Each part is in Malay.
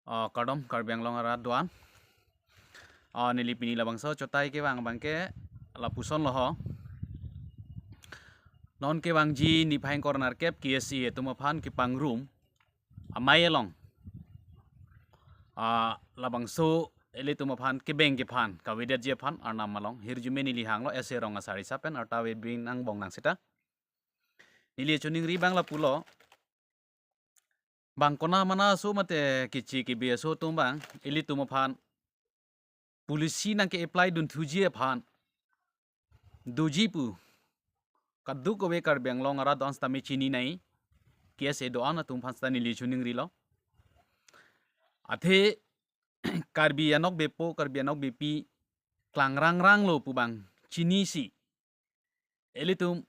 Kadom karbiang long arat duan nilipini labang so cotai ke bang bangke lapuson loho non ke bang ji ni pain corner kep KSI itu mapan ke pang room amai long labang so eli tu mapan ke beng ke pan kawidet je pan arnam malong hirjume nili hang lo ese rong asari sapen artawe bin nang bong nang sita nili chuning ri bang lapulo bang kona mana so mate kici ke be so tum bang eli tu mapan polisi nang ke apply dun thuji pan duji pu kaddu ko be kar beng long ara dons tami chini nai kiase do ana tum phasta ni li chuning ri lo athe karbi anok bepo karbi anok bepi klang rang rang lo pu bang chini si elitum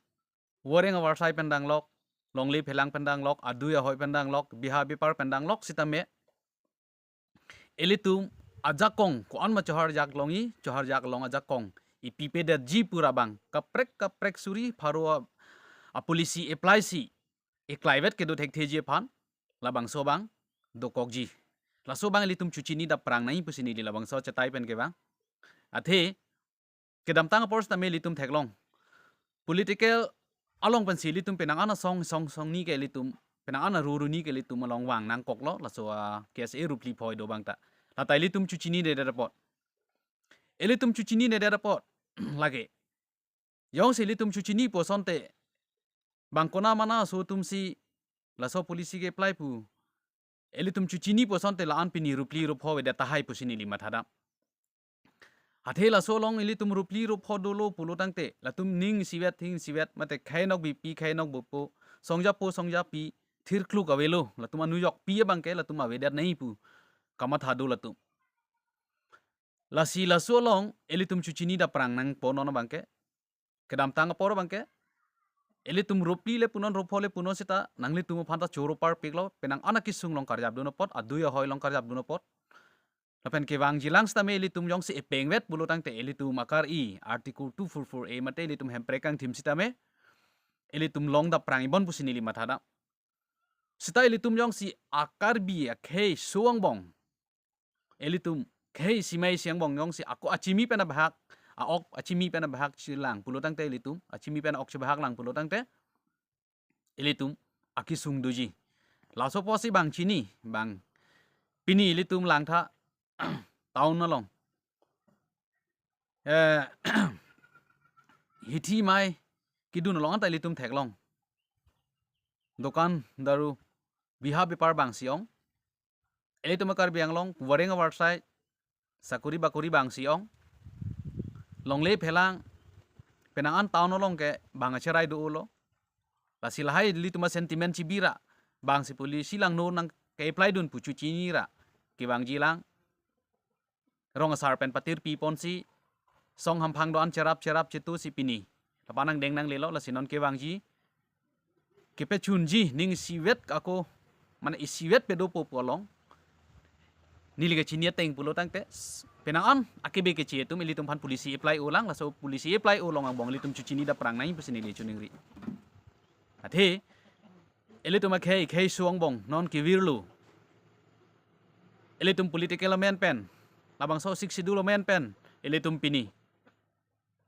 wareng warsai pendang lok longli phelang pendang lok adu ya hoi pendang lok biha bipar pendang lok sitame elitum ajakong ko an ma johar jak longi johar jak long ajakong ipipe da ji pura bang kaprek suri pharo a polisi apply si eklaivet ke do thek theji phan labang so bang do kokji la so bang litum chuchini da prang nai pusini li labang so chatai pen ke bang athe kedam tang pors ta me litum theklong political along pen si litum penang ana song ni ke litum penang ana ru ni ke litum along wang nang koklo la so kes e rupli phoi do bang ta la tai litum chuchini de report elitum chuchini de report lage yong si litum chuchini po sonte bang kona mana so tum si la so polisi ke apply pu elitum chuchini po sonte la an pini rupli rup ho de tahai pusini li mathada athe la so long elitum rupli rup ho do lo pulo tangte la tum ning siwet mate khainok bi pi khainok bo po songja pi thir kluk avelo la tuma new york pi bang ke la tuma wedat nahi pu kama thadu la tum la si la so long elitum chuchini da prang nang po no bang ke kedam tang por bang ke elitum rupli le punon ropole puno sita nangli tumu phanta choro par piklo penang anaki sung long karjab duno pot aduya hoi long karjab duno pot lapen ke wang jilang sta me elitum yong si epengwet bulo tang te elitum akar I article 244A mate elitum hemprekang tim sita me elitum long da prang ibon pusini li mathada sita elitum yong si akar bi akhe suang bong elitum khe simai siang bong yong si aku achimi pena bahak ok achimi pena bahak chilang pulo tang te elitum achimi pena ok bahak lang pulo tang te elitum akisung duji laso posi bang chini bang pini elitum lang tha taun na long hithi mai kidun long ta elitum thek long dokan daru biha bipar bang siong elitum kar biang long warenga warsai sakuri bakuri bang siong longle phelang penangan taun long ke bang acherai do ulo la silahai lituma sentiment cibira bang si polisi lang no nang ke apply dun pucu cinira ke bang jilang rong asar pen patir pi ponsi song hampang doan cerap citu si pini lapanang deng nang lelo la sinon ke bang ji ke pe chunji ning siwet ako mana isiwet pe do popolong niliga cinia teng pulo tang te penangan akibe ke cie tum ilitum pan polisi apply ulang la so polisi apply ulong ang bong litum cucini da perang nai pesini li chuning ri athe elitum khe suang bong non ki wirlu elitum political men pen labang so siksi dulo men pen elitum pini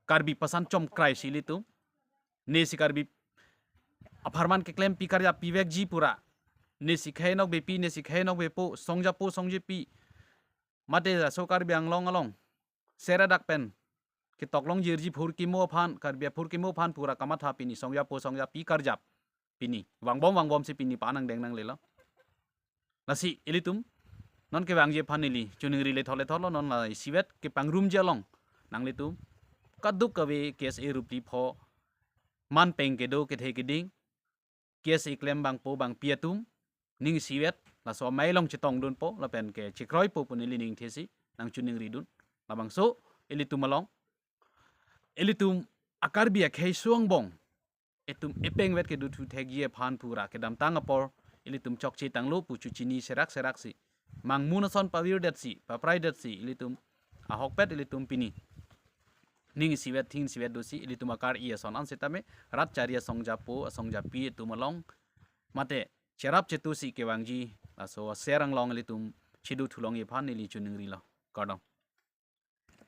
karbi pasan chom krai silitum ne si karbi aparman ke klem pikar ya pivek ji pura ne si khainok be pi ne si khainok be po songje pi mate da so karbi anglong along sera dak pen ki toklong jirji phur ki mo phan karbi phur ki mo phan pura kamatha pini songja pi karjap pini wangbom si pini panang deng nang lela nasi elitum non ke wang je phanili chuning ri le tholo non la siwet ke pangrum jalong nang litum kaduk kawe kes e rupli pho man peng ke do ke the ke ding kes e klem bang po bang piatum ning siwet la so mai long chitong dun po la pen ke chikroi po punili ning thesi nang chuning ri dun la bang so elitum along elitum akar bi akhe suang bong etum epeng wet ke du thu thegi phan pura ke dam tang apor elitum chokchi tanglo pu chuchini serak si mang munason pawir dat si paprai dat si elitum ahok pet elitum pini ning siwet thin siwet do si elitum akar I son an setame rat charia songja pi tu malong mate cherap chetu si ke wangji la so serang long elitum chidu thulong ye phan ni li chu ningri lo kadam